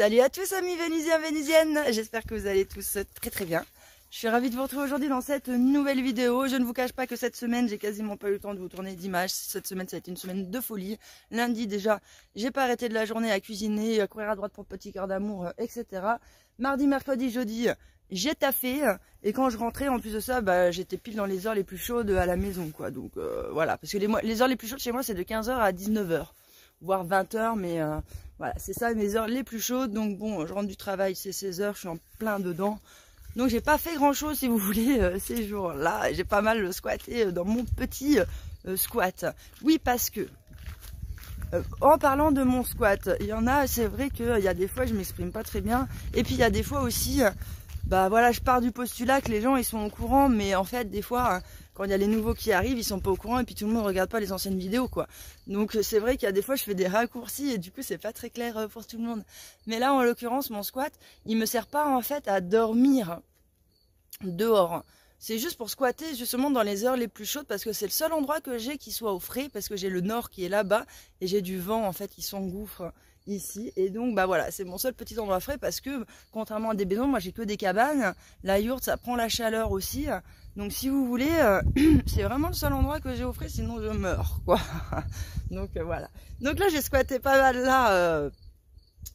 Salut à tous amis vénusiens, vénusiennes, j'espère que vous allez tous très très bien. Je suis ravie de vous retrouver aujourd'hui dans cette nouvelle vidéo. Je ne vous cache pas que cette semaine, j'ai quasiment pas eu le temps de vous tourner d'images. Cette semaine, ça a été une semaine de folie. Lundi déjà, j'ai pas arrêté de la journée à cuisiner, à courir à droite pour Petit Cœur d'Amour, etc. Mardi, mercredi, jeudi, j'ai taffé. Et quand je rentrais, en plus de ça, bah, j'étais pile dans les heures les plus chaudes à la maison, quoi. Donc voilà, parce que les heures les plus chaudes chez moi, c'est de 15h à 19h. Voire 20h, mais voilà, c'est ça mes heures les plus chaudes. Donc bon, je rentre du travail, c'est 16h, je suis en plein dedans. Donc j'ai pas fait grand chose si vous voulez ces jours-là. J'ai pas mal squatté dans mon petit squat. Oui, parce que en parlant de mon squat, il y en a, c'est vrai qu'il y a des fois je m'exprime pas très bien. Et puis il y a des fois aussi, bah voilà, je pars du postulat que les gens ils sont au courant, mais en fait des fois quand il y a les nouveaux qui arrivent, ils sont pas au courant et puis tout le monde regarde pas les anciennes vidéos, quoi. Donc c'est vrai qu'il y a des fois je fais des raccourcis et du coup c'est pas très clair pour tout le monde. Mais là en l'occurrence mon squat, il me sert pas en fait à dormir dehors. C'est juste pour squatter justement dans les heures les plus chaudes parce que c'est le seul endroit que j'ai qui soit au frais parce que j'ai le nord qui est là-bas et j'ai du vent en fait qui s'engouffre ici et donc bah voilà, c'est mon seul petit endroit frais parce que contrairement à des maisons, moi j'ai que des cabanes, la yourte ça prend la chaleur aussi. Donc si vous voulez, c'est vraiment le seul endroit que j'ai au frais, sinon je meurs, quoi. Donc voilà. Donc là j'ai squatté pas mal là,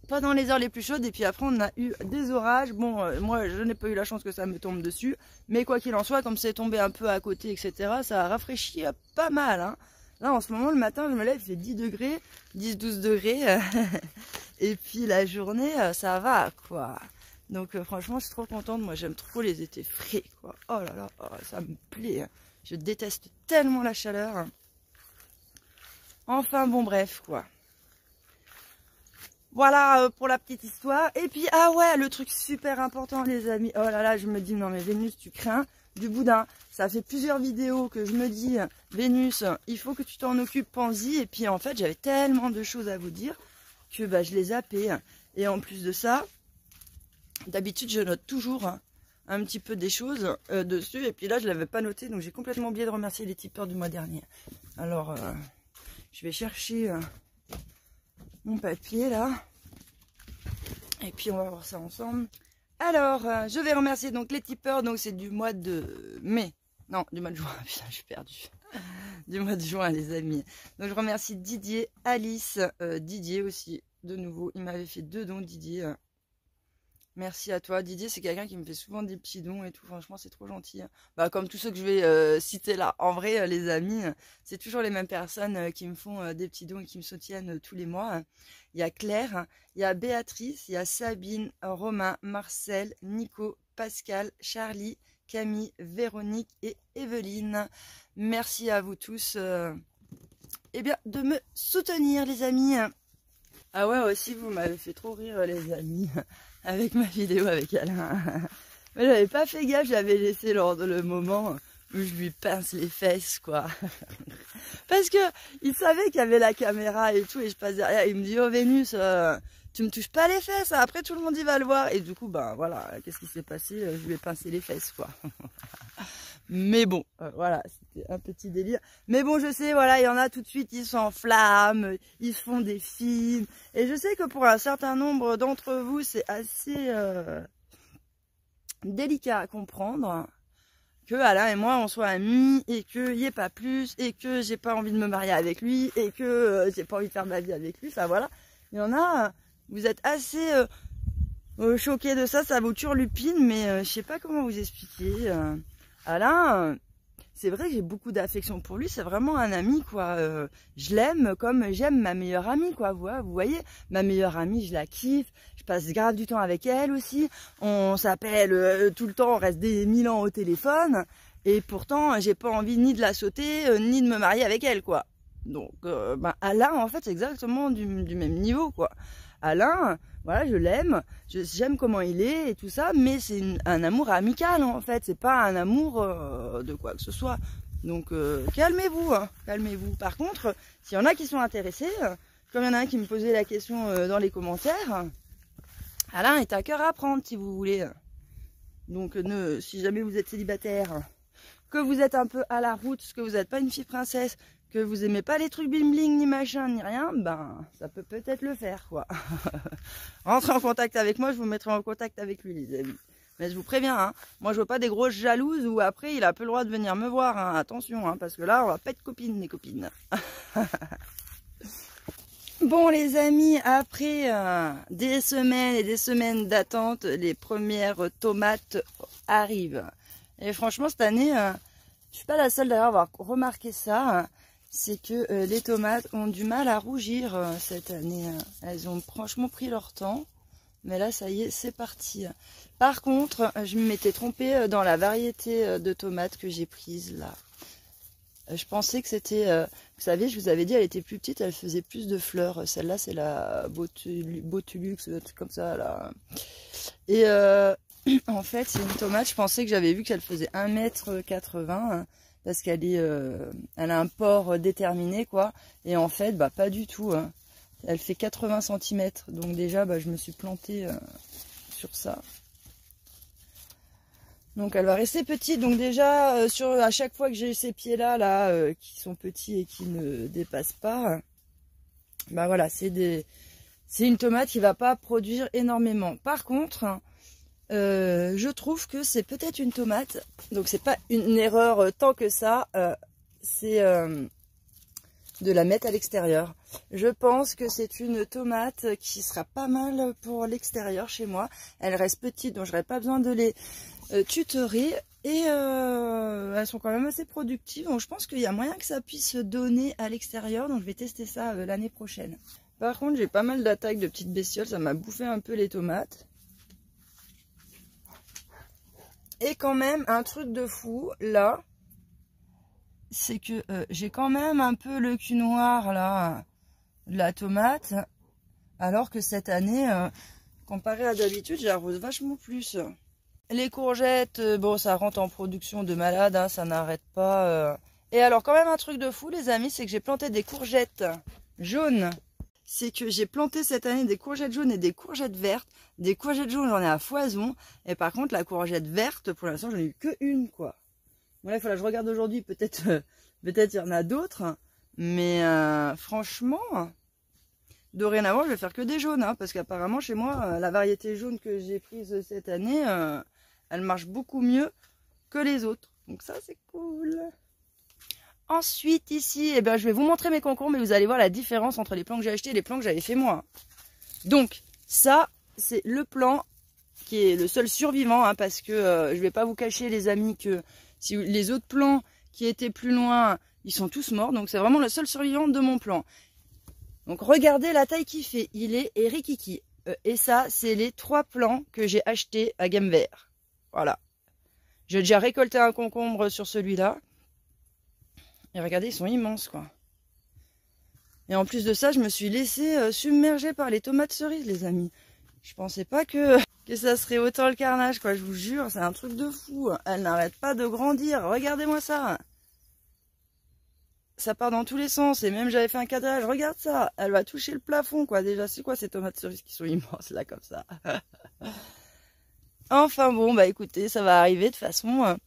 pendant les heures les plus chaudes, et puis après on a eu des orages. Bon, moi je n'ai pas eu la chance que ça me tombe dessus, mais quoi qu'il en soit, comme c'est tombé un peu à côté, etc., ça a rafraîchi pas mal, hein. Là en ce moment, le matin, je me lève, il fait 10 degrés, 10-12 degrés, et puis la journée, ça va, quoi. Donc franchement, je suis trop contente. Moi, j'aime trop les étés frais, quoi. Oh là là, oh, ça me plaît. Je déteste tellement la chaleur. Enfin, bon, bref, quoi. Voilà pour la petite histoire. Et puis, ah ouais, le truc super important, les amis. Oh là là, je me dis, non mais Vénus, tu crains du boudin. Ça fait plusieurs vidéos que je me dis, Vénus, il faut que tu t'en occupes, pense-y. Et puis, en fait, j'avais tellement de choses à vous dire que bah, je les zappais. Et en plus de ça, d'habitude, je note toujours un petit peu des choses dessus. Et puis là, je ne l'avais pas noté. Donc, j'ai complètement oublié de remercier les tipeurs du mois dernier. Alors, je vais chercher mon papier, là. Et puis, on va voir ça ensemble. Alors, je vais remercier donc les tipeurs. Donc, c'est du mois de mai. Non, du mois de juin. Putain, je suis perdue. Du mois de juin, les amis. Donc, je remercie Didier, Alice, Didier aussi, de nouveau. Il m'avait fait 2 dons, Didier. Merci à toi. Didier, c'est quelqu'un qui me fait souvent des petits dons et tout. Franchement, c'est trop gentil. Bah, comme tous ceux que je vais citer là. En vrai, les amis, c'est toujours les mêmes personnes qui me font des petits dons et qui me soutiennent tous les mois. Il y a Claire, il y a Béatrice, il y a Sabine, Romain, Marcel, Nico, Pascal, Charlie, Camille, Véronique et Evelyne. Merci à vous tous eh bien, de me soutenir, les amis. Ah ouais, aussi, vous m'avez fait trop rire, les amis, avec ma vidéo avec Alain. Mais j'avais pas fait gaffe, j'avais laissé lors de le moment où je lui pince les fesses, quoi. Parce que il savait qu'il y avait la caméra et tout, et je passe derrière, il me dit, oh Vénus, tu me touches pas les fesses, après tout le monde y va le voir. Et du coup, ben voilà, qu'est-ce qui s'est passé? Je lui ai pincé les fesses, quoi. Mais bon, voilà, c'était un petit délire. Mais bon, je sais, voilà, il y en a tout de suite, ils s'enflamment, ils se font des films. Et je sais que pour un certain nombre d'entre vous, c'est assez délicat à comprendre que Alain et moi, on soit amis, et qu'il n'y ait pas plus, et que j'ai pas envie de me marier avec lui, et que j'ai pas envie de faire ma vie avec lui. Enfin voilà, il y en a, vous êtes assez choqués de ça, ça vous turlupine, mais je sais pas comment vous expliquer. Alain, c'est vrai que j'ai beaucoup d'affection pour lui, c'est vraiment un ami, quoi. Je l'aime comme j'aime ma meilleure amie, quoi. Vous voyez, ma meilleure amie, je la kiffe, je passe grave du temps avec elle aussi. On s'appelle tout le temps, on reste des 1000 ans au téléphone, et pourtant, j'ai pas envie ni de la sauter, ni de me marier avec elle, quoi. Donc, ben, Alain, en fait, c'est exactement du même niveau, quoi. Alain, voilà, je l'aime, j'aime comment il est et tout ça, mais c'est un amour amical, en fait, c'est pas un amour de quoi que ce soit. Donc, calmez-vous, hein, calmez-vous. Par contre, s'il y en a qui sont intéressés, comme il y en a un qui me posait la question dans les commentaires, Alain est à cœur à prendre, si vous voulez. Donc, si jamais vous êtes célibataire, que vous êtes un peu à la route, que vous n'êtes pas une fille princesse, que vous aimez pas les trucs bling bling ni machin ni rien, ben ça peut peut-être le faire quoi. Rentrez en contact avec moi, je vous mettrai en contact avec lui les amis. Mais je vous préviens, hein, moi je veux pas des grosses jalouses où après il a peu le droit de venir me voir, hein. Attention, hein, parce que là on va pas être copines les copines. Bon les amis, après des semaines et des semaines d'attente, les premières tomates arrivent. Et franchement cette année, je suis pas la seule d'ailleurs à avoir remarqué ça. C'est que les tomates ont du mal à rougir cette année. Elles ont franchement pris leur temps. Mais là, ça y est, c'est parti. Par contre, je m'étais trompée dans la variété de tomates que j'ai prise là. Je pensais que c'était... vous savez, je vous avais dit, elle était plus petite, elle faisait plus de fleurs. Celle-là, c'est la Botulux, un truc comme ça. Là. Et en fait, c'est une tomate, je pensais que j'avais vu qu'elle faisait 1,80 m. Parce qu'elle elle a un port déterminé, quoi. Et en fait, bah pas du tout. Hein. Elle fait 80 cm. Donc déjà, bah, je me suis plantée sur ça. Donc elle va rester petite. Donc déjà, à chaque fois que j'ai ces pieds-là, qui sont petits et qui ne dépassent pas, bah voilà, c'est une tomate qui va pas produire énormément. Par contre... je trouve que c'est peut-être une tomate, donc c'est pas une erreur tant que ça, c'est de la mettre à l'extérieur. Je pense que c'est une tomate qui sera pas mal pour l'extérieur chez moi. Elle reste petite, donc j'aurais pas besoin de les tutorer et elles sont quand même assez productives, donc je pense qu'il y a moyen que ça puisse donner à l'extérieur, donc je vais tester ça l'année prochaine. Par contre, j'ai pas mal d'attaques de petites bestioles, ça m'a bouffé un peu les tomates. Et quand même, un truc de fou, là, c'est que j'ai quand même un peu le cul noir, là, de la tomate, alors que cette année, comparé à d'habitude, j'arrose vachement plus. Les courgettes, bon, ça rentre en production de malade, hein, ça n'arrête pas. Et alors, quand même, un truc de fou, les amis, c'est que j'ai planté des courgettes jaunes. C'est que j'ai planté cette année des courgettes jaunes et des courgettes vertes. Des courgettes jaunes, j'en ai à foison. Et par contre, la courgette verte, pour l'instant, j'en ai eu que une, quoi. Bon, là, il faut que je regarde aujourd'hui. Peut-être il y en a d'autres. Mais franchement, dorénavant, je vais faire que des jaunes. Hein, parce qu'apparemment, chez moi, la variété jaune que j'ai prise cette année, elle marche beaucoup mieux que les autres. Donc ça, c'est cool. Ensuite, ici, eh ben, je vais vous montrer mes concombres et vous allez voir la différence entre les plants que j'ai achetés et les plants que j'avais fait moi. Donc, ça, c'est le plant qui est le seul survivant, hein, parce que je vais pas vous cacher, les amis, que si les autres plants qui étaient plus loin, ils sont tous morts. Donc, c'est vraiment le seul survivant de mon plant. Donc, regardez la taille qu'il fait. Il est Erikiki. Et ça, c'est les 3 plants que j'ai achetés à gamme vert. Voilà. J'ai déjà récolté un concombre sur celui-là. Et regardez, ils sont immenses, quoi. Et en plus de ça, je me suis laissée submerger par les tomates cerises, les amis. Je pensais pas que ça serait autant le carnage, quoi. Je vous jure, c'est un truc de fou. Elles n'arrêtent pas de grandir. Regardez-moi ça. Ça part dans tous les sens. Et même, j'avais fait un cadrage. Regarde ça. Elle va toucher le plafond, quoi. Déjà, c'est quoi ces tomates cerises qui sont immenses, là, comme ça. Enfin, bon, bah écoutez, ça va arriver de façon...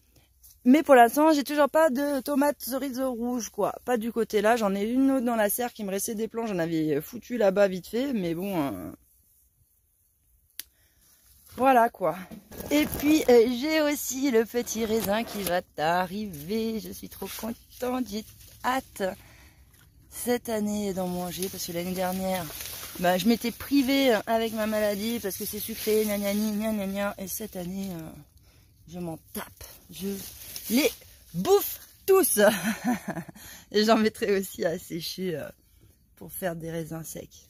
Mais pour l'instant, j'ai toujours pas de tomates cerises rouges, quoi. Pas du côté là. J'en ai une autre dans la serre qui me restait des plants. J'en avais foutu là-bas vite fait. Mais bon... Voilà, quoi. Et puis, j'ai aussi le petit raisin qui va arriver. Je suis trop contente. J'ai hâte cette année d'en manger. Parce que l'année dernière, bah, je m'étais privée avec ma maladie. Parce que c'est sucré, gna gna gna gna gna. Et cette année, je m'en tape. Je les bouffe tous. Et j'en mettrai aussi à sécher pour faire des raisins secs.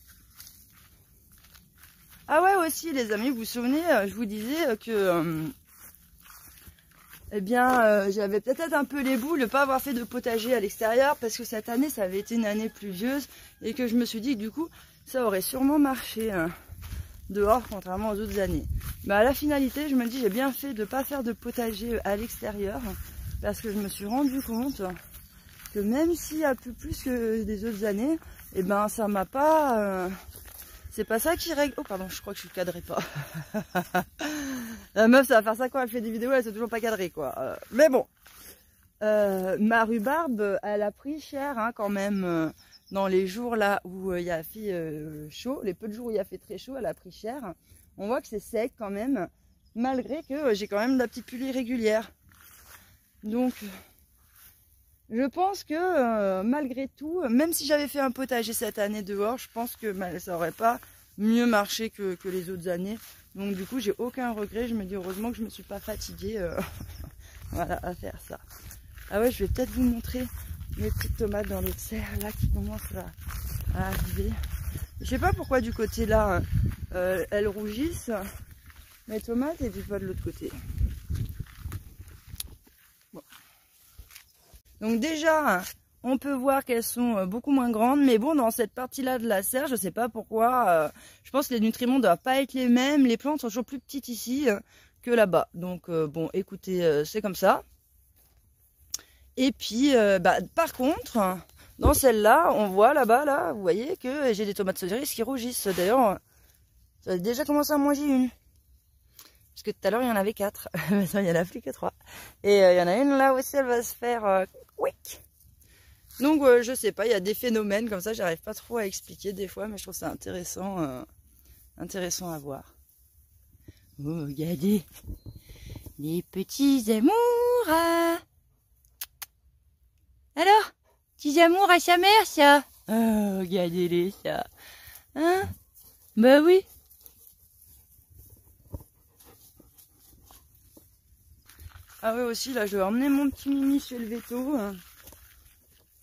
Ah ouais, aussi les amis, vous vous souvenez, je vous disais que eh bien j'avais peut-être un peu les boules de ne pas avoir fait de potager à l'extérieur parce que cette année ça avait été une année pluvieuse et que je me suis dit que du coup ça aurait sûrement marché dehors contrairement aux autres années. Mais à la finalité, je me dis j'ai bien fait de ne pas faire de potager à l'extérieur parce que je me suis rendu compte que même s'il y a plus que des autres années, eh ben ça m'a pas... c'est pas ça qui règle... Oh pardon, je crois que je ne cadrerai pas. La meuf, ça va faire ça quand elle fait des vidéos, elle s'est toujours pas cadrée, quoi. Mais bon. ma rhubarbe, elle a pris cher hein, quand même. Dans les jours là où il y a fait chaud, les peu de jours où il y a fait très chaud, elle a pris cher. On voit que c'est sec quand même, malgré que j'ai quand même de la petite pluie régulière. Donc, je pense que malgré tout, même si j'avais fait un potager cette année dehors, je pense que ça aurait pas mieux marché que les autres années. Donc du coup, j'ai aucun regret. Je me dis heureusement que je me suis pas fatiguée voilà, à faire ça. Ah ouais, je vais peut-être vous montrer mes petites tomates dans les serres là qui commencent à arriver. Je sais pas pourquoi du côté là elles rougissent, mes tomates, et puis pas de l'autre côté. Bon. Donc déjà, on peut voir qu'elles sont beaucoup moins grandes, mais bon, dans cette partie-là de la serre, je sais pas pourquoi, je pense que les nutriments ne doivent pas être les mêmes. Les plantes sont toujours plus petites ici que là-bas. Donc bon, écoutez, c'est comme ça. Et puis, par contre, dans celle-là, on voit là-bas, là, vous voyez que j'ai des tomates cerises qui rougissent. D'ailleurs, ça a déjà commencé à manger une. Parce que tout à l'heure, il y en avait 4. Maintenant, il n'y en a plus que 3. Et il y en a une là aussi, elle va se faire quick. Donc, je sais pas, il y a des phénomènes comme ça, j'arrive pas trop à expliquer des fois, mais je trouve ça intéressant, intéressant à voir. Oh, regardez, les petits amours. Alors, petits amours à sa mère, ça. Oh, regardez-les, ça. Hein? Bah oui. Ah oui, aussi, là, je vais emmener mon petit Mimi chez le veto.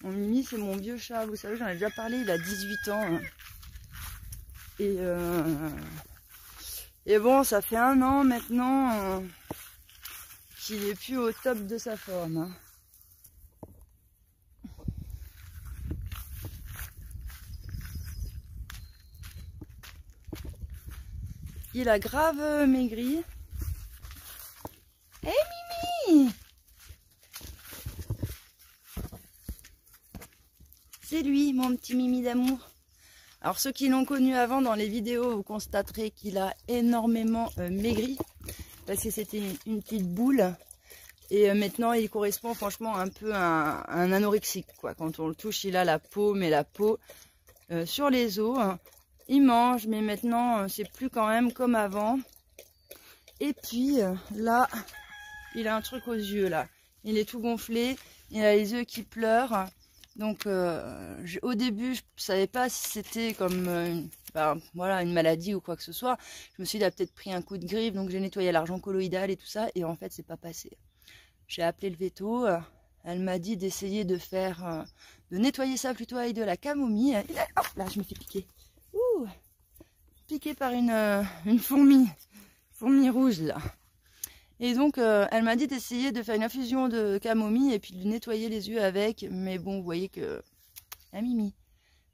Mon Mimi, c'est mon vieux chat, vous savez, j'en ai déjà parlé, il a 18 ans. Et bon, ça fait 1 an maintenant qu'il est plus au top de sa forme. Hein. Il a grave maigri. Hé Mimi! C'est lui, mon petit Mimi d'amour. Alors ceux qui l'ont connu avant dans les vidéos, vous constaterez qu'il a énormément maigri. Parce que c'était une petite boule. Et maintenant il correspond franchement un peu à un anorexique, quoi. Quand on le touche, il a la peau, mais la peau sur les os. Il mange, mais maintenant c'est plus quand même comme avant. Et puis là, il a un truc aux yeux là. Il est tout gonflé, il a les yeux qui pleurent. Donc au début, je ne savais pas si c'était comme voilà, une maladie ou quoi que ce soit. Je me suis dit, il a peut-être pris un coup de grippe, donc j'ai nettoyé l'argent colloïdal et tout ça. Et en fait, c'est pas passé. J'ai appelé le veto. Elle m'a dit d'essayer de faire, de nettoyer ça plutôt avec de la camomille. Et là, hop, là, je me fais piquer. Ouh, piqué par une fourmi rouge là. Et donc elle m'a dit d'essayer de faire une infusion de camomille et puis de nettoyer les yeux avec. Mais bon, vous voyez que la Mimi,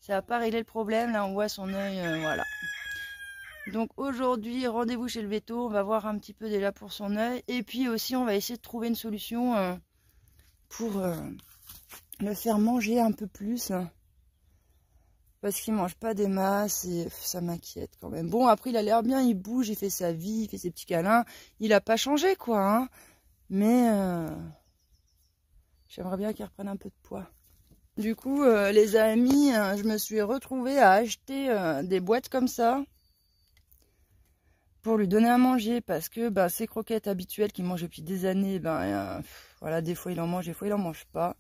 ça n'a pas réglé le problème. Là on voit son œil, voilà. Donc aujourd'hui, rendez-vous chez le veto. On va voir un petit peu déjà pour son œil. Et puis aussi on va essayer de trouver une solution pour le faire manger un peu plus. Parce qu'il mange pas des masses et ça m'inquiète quand même. Bon, après, il a l'air bien, il bouge, il fait sa vie, il fait ses petits câlins. Il a pas changé, quoi. Hein. Mais j'aimerais bien qu'il reprenne un peu de poids. Du coup, les amis, je me suis retrouvée à acheter des boîtes comme ça pour lui donner à manger. Parce que ces croquettes habituelles qu'il mange depuis des années, voilà, des fois il en mange, des fois il en mange pas.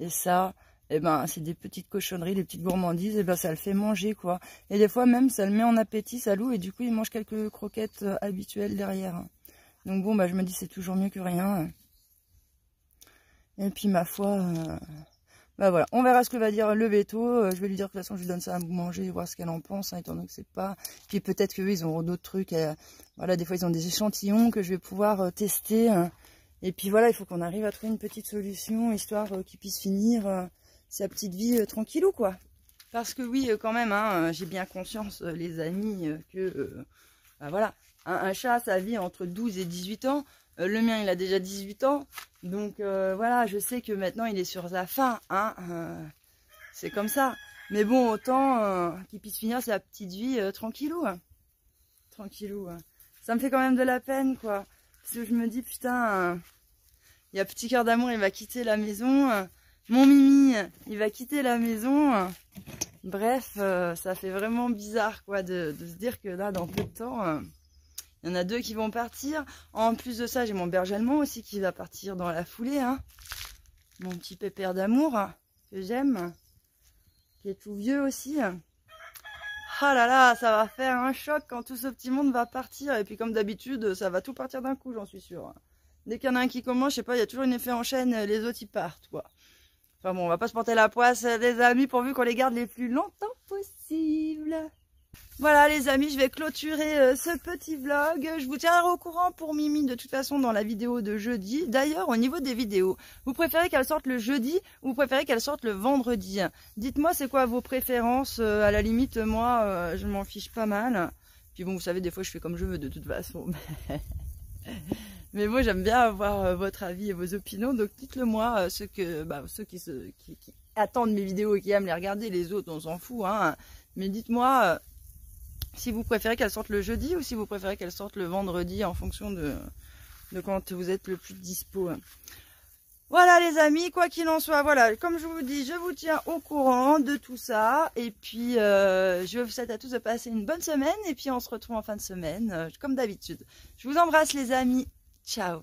Et ça... c'est des petites cochonneries, des petites gourmandises, et ça le fait manger, quoi. Et des fois même, ça le met en appétit, ça loue, et du coup, il mange quelques croquettes habituelles derrière. Donc bon, je me dis, c'est toujours mieux que rien. Et puis, ma foi, voilà. On verra ce que va dire le veto. Je vais lui dire que de toute façon, je lui donne ça à manger, voir ce qu'elle en pense, hein, étant donné que c'est pas... Puis peut-être qu'eux, ils ont d'autres trucs. Voilà, des fois, ils ont des échantillons que je vais pouvoir tester. Et puis voilà, il faut qu'on arrive à trouver une petite solution, histoire qu'ils puissent finir... sa petite vie tranquillou, quoi. Parce que oui, quand même, hein, j'ai bien conscience, les amis, que voilà, un chat, ça vit entre 12 et 18 ans. Le mien, il a déjà 18 ans. Donc voilà, je sais que maintenant, il est sur sa fin. Hein, c'est comme ça. Mais bon, autant qu'il puisse finir sa petite vie tranquillou. Tranquillou. Ça me fait quand même de la peine, quoi. Parce que je me dis, putain... Il y a Petit Cœur d'Amour, il va quitter la maison. Mon Mimi, il va quitter la maison. Bref, ça fait vraiment bizarre quoi de se dire que là, dans peu de temps, il y en a 2 qui vont partir. En plus de ça, j'ai mon berger allemand aussi qui va partir dans la foulée. Hein. Mon petit pépère d'amour que j'aime, qui est tout vieux aussi. Ah là là, ça va faire un choc quand tout ce petit monde va partir. Et puis comme d'habitude, ça va tout partir d'un coup, j'en suis sûre. Dès qu'il y en a un qui commence, je sais pas, il y a toujours un effet en chaîne, les autres ils partent quoi. Enfin bon, on va pas se porter la poisse, les amis, pourvu qu'on les garde les plus longtemps possible. Voilà les amis, je vais clôturer ce petit vlog. Je vous tiendrai au courant pour Mimi de toute façon dans la vidéo de jeudi. D'ailleurs, au niveau des vidéos, vous préférez qu'elles sortent le jeudi ou vous préférez qu'elles sortent le vendredi? Dites-moi c'est quoi vos préférences. À la limite, moi, je m'en fiche pas mal. Puis bon, vous savez, des fois je fais comme je veux de toute façon. Mais moi j'aime bien avoir votre avis et vos opinions, donc dites-le moi, ceux qui attendent mes vidéos et qui aiment les regarder, les autres on s'en fout, hein. Mais dites-moi si vous préférez qu'elles sortent le jeudi ou si vous préférez qu'elles sortent le vendredi en fonction de quand vous êtes le plus dispo. Voilà les amis, quoi qu'il en soit, voilà, comme je vous dis, je vous tiens au courant de tout ça. Et puis, je vous souhaite à tous de passer une bonne semaine. Et puis, on se retrouve en fin de semaine, comme d'habitude. Je vous embrasse les amis. Ciao.